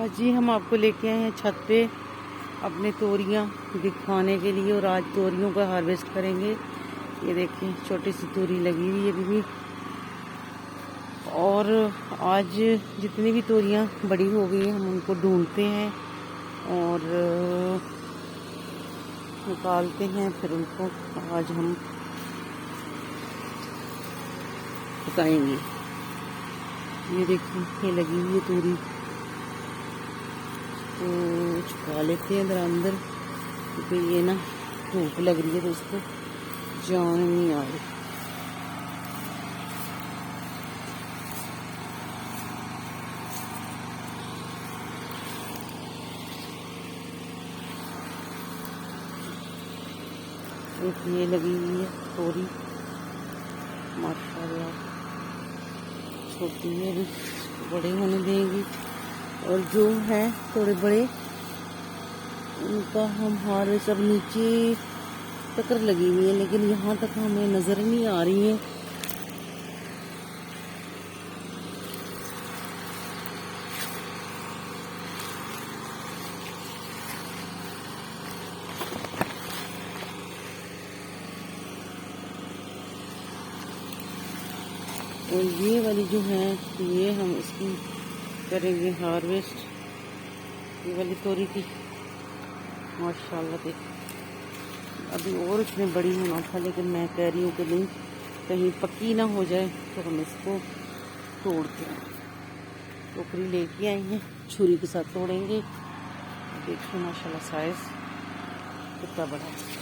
आज जी हम आपको लेके आए हैं छत पे अपने तोरियां दिखाने के लिए, और आज तोरियों का हार्वेस्ट करेंगे। ये देखिए छोटी सी तोरी लगी हुई है अभी भी, और आज जितनी भी तोरियां बड़ी हो गई हैं हम उनको ढूंढते हैं और निकालते हैं, फिर उनको आज हम पकाएंगे। ये देखिए ये लगी हुई है तोरी, तो छुपा लेते हैं इधर अंदर, क्योंकि ये ना धूप लग रही है तो इसको जान नहीं आ रही। एक ये लगी हुई है तोरी, माशाल्लाह छोटी है, भी बड़े होने देंगी, और जो है थोड़े बड़े उनका हम हार सब नीचे टक्कर लगी हुई है, लेकिन यहाँ तक हमें नज़र नहीं आ रही है। और ये वाली जो है ये हम इसकी करेंगे हार्वेस्ट, ये वाली तोरी की। माशाल्लाह देख, अभी और उसमें बड़ी होना था, लेकिन मैं कह रही हूँ कि नहीं, कहीं पक्की ना हो जाए तो हम इसको तोड़ते हैं। टोकरी लेके आए हैं, छुरी के साथ तोड़ेंगे। देखिए माशाल्लाह साइज कितना बड़ा है।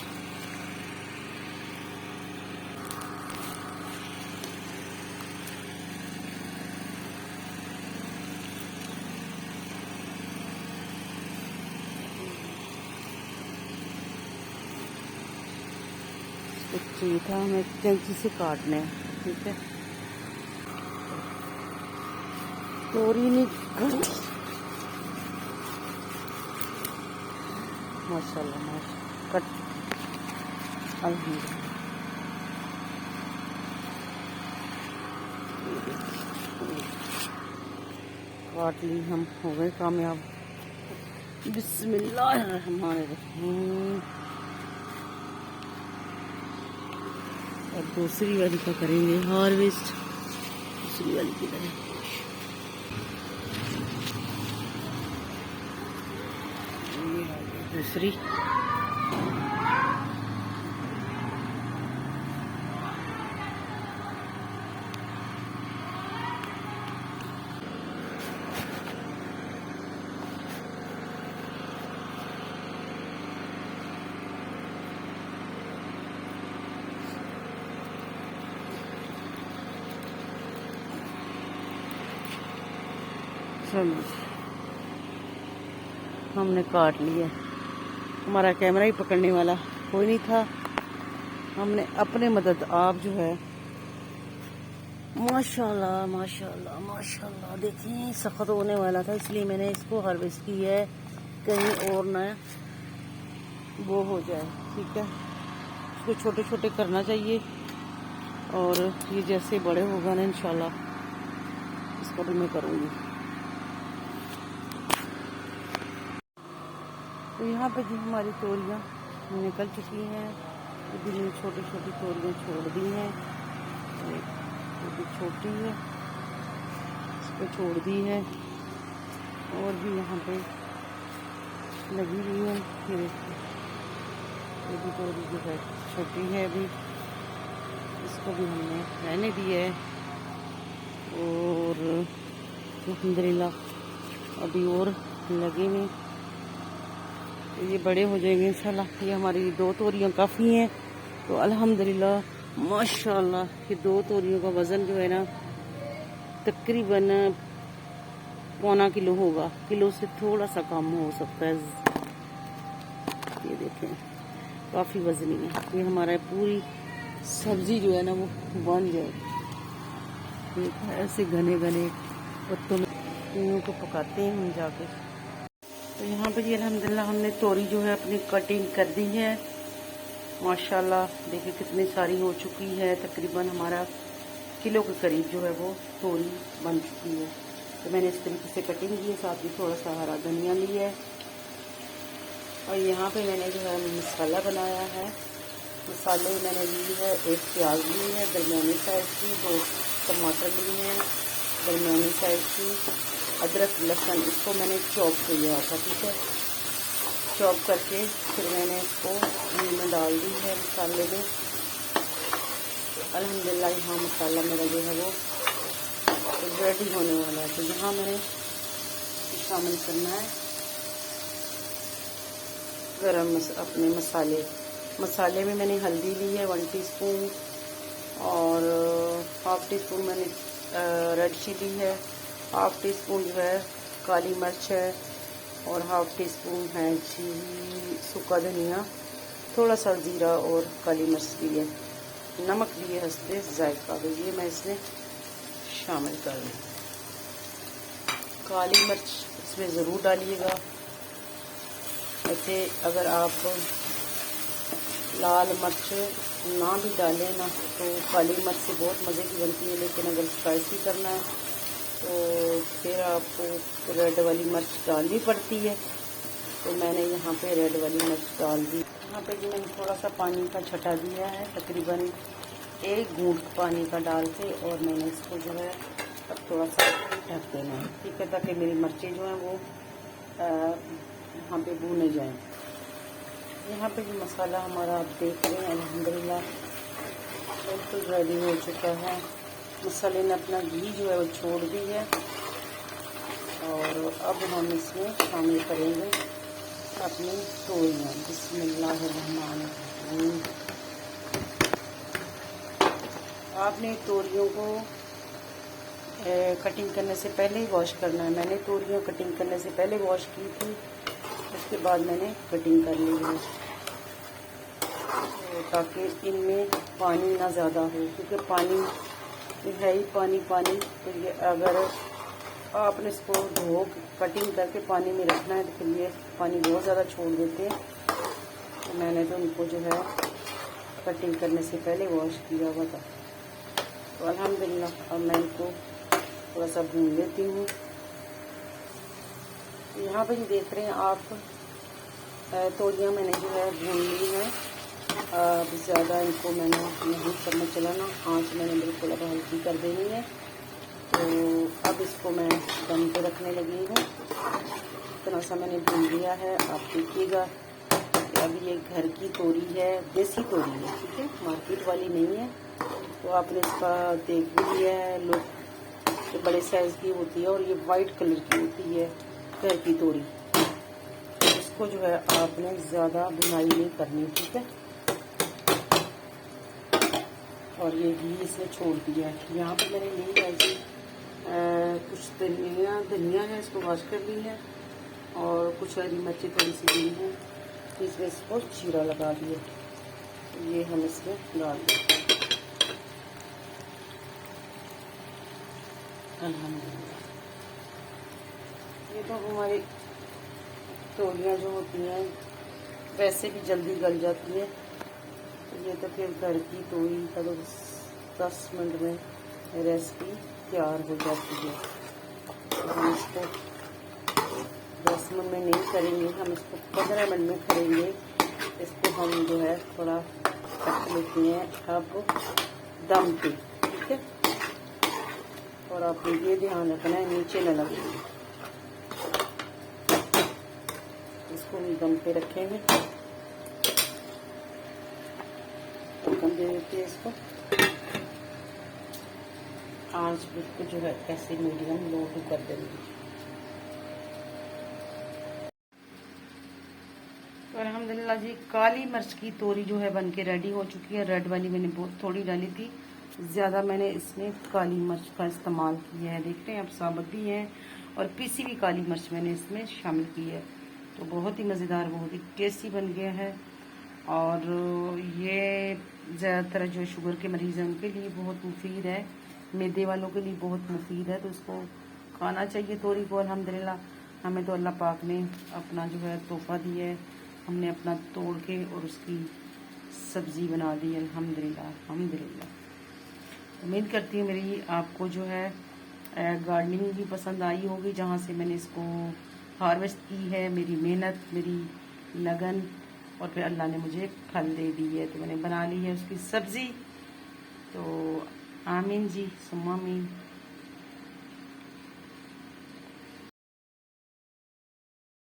चाहिए था हमें कैंची से काटने, ठीक है। तोरी नहीं माशाल्लाह माशाल्लाह कट, अल्हम्दुलिल्लाह। काट ली, हम हो गए कामयाब। बिस्मिल्लाहिर्रहमानिर्रहीम। और दूसरी वाली का करेंगे हार्वेस्ट, दूसरी वाली की तरह। दूसरी हमने काट लिया। हमारा कैमरा ही पकड़ने वाला कोई नहीं था, हमने अपने मदद आप जो है माशाल्लाह माशाल्लाह माशाल्लाह देखिए सख्त होने वाला था, इसलिए मैंने इसको हार्वेस्ट किया है, कहीं और ना वो हो जाए, ठीक है। इसको छोटे छोटे करना चाहिए, और ये जैसे बड़े होगा ना इंशाल्लाह इसको भी मैं करूँगी। तो यहाँ पे जी हमारी तोरियाँ निकल चुकी हैं, अभी मैंने छोटी छोटी तोरियाँ छोड़ दी हैं, ये भी छोटी है इसको छोड़ दी है, और भी यहाँ पे लगी हुई है। ये भी तोरी जो है छोटी है, अभी इसको भी हमने रहने दिया है, और अल्हम्दुलिल्लाह अभी और लगे नहीं, तो ये बड़े हो जाएंगे इंशाल्लाह। ये हमारी 2 तोरियां काफ़ी हैं, तो अल्हम्दुलिल्लाह माशाल्लाह ये 2 तोरियों का वज़न जो है ना तकरीबन पौना किलो होगा, किलो से थोड़ा सा कम हो सकता है। ये देखें काफ़ी वज़नी है, ये हमारा पूरी सब्ज़ी जो है ना वो बन जाए। ऐसे घने घने पत्तों में इनको को पकाते हैं हम जाके। तो यहाँ पर ये अल्हम्दुलिल्लाह हमने तोरी जो है अपनी कटिंग कर दी है। माशाल्लाह देखिए कितनी सारी हो चुकी है, तकरीबन हमारा किलो के करीब जो है वो तोरी बन चुकी है। तो मैंने इस तरीके से कटिंग की है। साथ ही थोड़ा सा हरा धनिया लिया है। और यहाँ पे मैंने जो है मसाला बनाया है। मसाले मैंने ली है, एक प्याज ली है दरमियानी साइज़ की, 2 टमाटर लिए हैं दरमियानी साइज़ की, अदरक लहसुन इसको मैंने चॉप किया था, ठीक है। चॉप करके फिर मैंने इसको में डाल दी है मसाले में। अल्हम्दुलिल्लाह यहाँ मसाला मेरा जो है वो रेडी होने वाला है। तो यहाँ मैंने शामिल करना है अपने मसाले में मैंने हल्दी ली है 1 टीस्पून, और हाफ़ टी स्पून मैंने रेड चिली है, हाफ़ टी स्पून जो है काली मिर्च है, और हाफ़ टी स्पून है जी सूखा धनिया, थोड़ा सा ज़ीरा और काली मिर्च ली है, नमक लिए हंसते जायका। तो ये मैं इसमें शामिल कर लूँ। काली मिर्च इसमें ज़रूर डालिएगा। ऐसे अगर आप लाल मिर्च ना भी डालें ना तो काली मिर्च से बहुत मज़े की बनती है, लेकिन अगर स्पाइसी करना है तो फिर आपको रेड वाली मिर्च डालनी पड़ती है। तो मैंने यहाँ पे रेड वाली मिर्च डाल दी। यहाँ पे जो मैंने थोड़ा सा पानी का छटा दिया है, तकरीबन 1 घूंट पानी का डाल के, और मैंने इसको जो है अब थोड़ा सा ढक देना है, ठीक है, ताकि मेरी मिर्चें जो हैं वो यहाँ पे भूने जाएं। यहाँ पे जो मसाला हमारा आप देख रहे हैं अल्हम्दुलिल्लाह बिल्कुल रेडी हो चुका है। मसाले ने अपना घी जो है वो छोड़ दी है, और अब हम इसमें शामिल करेंगे अपनी तोरियाँ। बिस्मिल्लाहिर्रहमानिर्रहीम। आपने तोरियों को कटिंग करने से पहले ही वॉश करना है। मैंने तोरियाँ कटिंग करने से पहले वॉश की थी, उसके बाद मैंने कटिंग कर ली है, तो ताकि इनमें पानी ना ज़्यादा हो, क्योंकि पानी है ही पानी। तो ये अगर आपने इसको धो कटिंग करके पानी में रखना है तो फिर ये पानी बहुत ज़्यादा छोड़ देते हैं। तो मैंने तो इनको जो है कटिंग करने से पहले वॉश किया हुआ था। तो अल्हम्दुलिल्लाह अब मैं इनको थोड़ा सा भून लेती हूँ। यहाँ पे जो देख रहे हैं आप तोरियाँ मैंने जो है भून ली हैं। अब ज़्यादा इनको मैंने नहीं करना चलाना, आँच मैंने बिल्कुल अब हल्की कर देनी है। तो अब इसको मैं दम पे रखने लगी हूँ। इतना सा मैंने भून लिया है। आप देखिएगा कि अब ये घर की तोरी है, देसी तोरी है, ठीक है, मार्केट वाली नहीं है। तो आपने इसका देख भी लिया है, लुक ये बड़े साइज़ की होती है और ये वाइट कलर की होती है घर की तोरी। इसको जो है आपने ज़्यादा बुनाई नहीं करनी, ठीक है। और ये घी इसने छोड़ दिया है। यहाँ पे मैंने ली है जी कुछ धनिया है, इसको वॉश कर ली है, और कुछ हरी मिर्ची थोड़ी सी दी है, इसमें इसको चीरा लगा दिया। ये हम इसमें डाल दें। अल्हम्दुलिल्लाह ये तो हमारी तोरियाँ जो होती हैं वैसे भी जल्दी गल जाती है। तो ये तो फिर घर की तोरी का तो 10 मिनट में रेसिपी तैयार हो जाती है। तो हम इसको 10 मिनट में नहीं करेंगे, हम इसको 15 मिनट में करेंगे। इसको हम जो है थोड़ा रख लेते हैं अब दम पे, ठीक है। और आपको ये ध्यान रखना है नीचे न लगे, इसको भी दम पे रखेंगे। दम दे देते हैं इसको। आंच बिल्कुल जो है ऐसे मीडियम लो टू कर देंगे। तो अल्हम्दुलिल्लाह जी काली मिर्च की तोरी जो है बन के रेडी हो चुकी है। रेड वाली मैंने बहुत थोड़ी डाली थी, ज़्यादा मैंने इसमें काली मिर्च का इस्तेमाल किया है। देखते हैं आप साबुत भी है और पीसी हुई काली मिर्च मैंने इसमें शामिल की है। तो बहुत ही मज़ेदार, बहुत ही टेस्टी बन गया है। और ये ज़्यादातर जो शुगर के मरीज़ हैं उनके लिए बहुत मुफीद है, मैदे वालों के लिए बहुत मुफीद है। तो इसको खाना चाहिए तोरी को। अल्हम्दुलिल्लाह हमें तो अल्लाह पाक ने अपना जो है तोहफ़ा दिया है, हमने अपना तोड़ के और उसकी सब्ज़ी बना दी। अल्हम्दुलिल्लाह अल्हम्दुलिल्लाह। उम्मीद करती हूँ मेरी आपको जो है गार्डनिंग भी पसंद आई होगी, जहाँ से मैंने इसको हार्वेस्ट की है, मेरी मेहनत, मेरी लगन, और फिर अल्लाह ने मुझे फल दे दी है, तो मैंने बना ली है उसकी सब्ज़ी। तो आमीन जी, सुम्मा आमीन।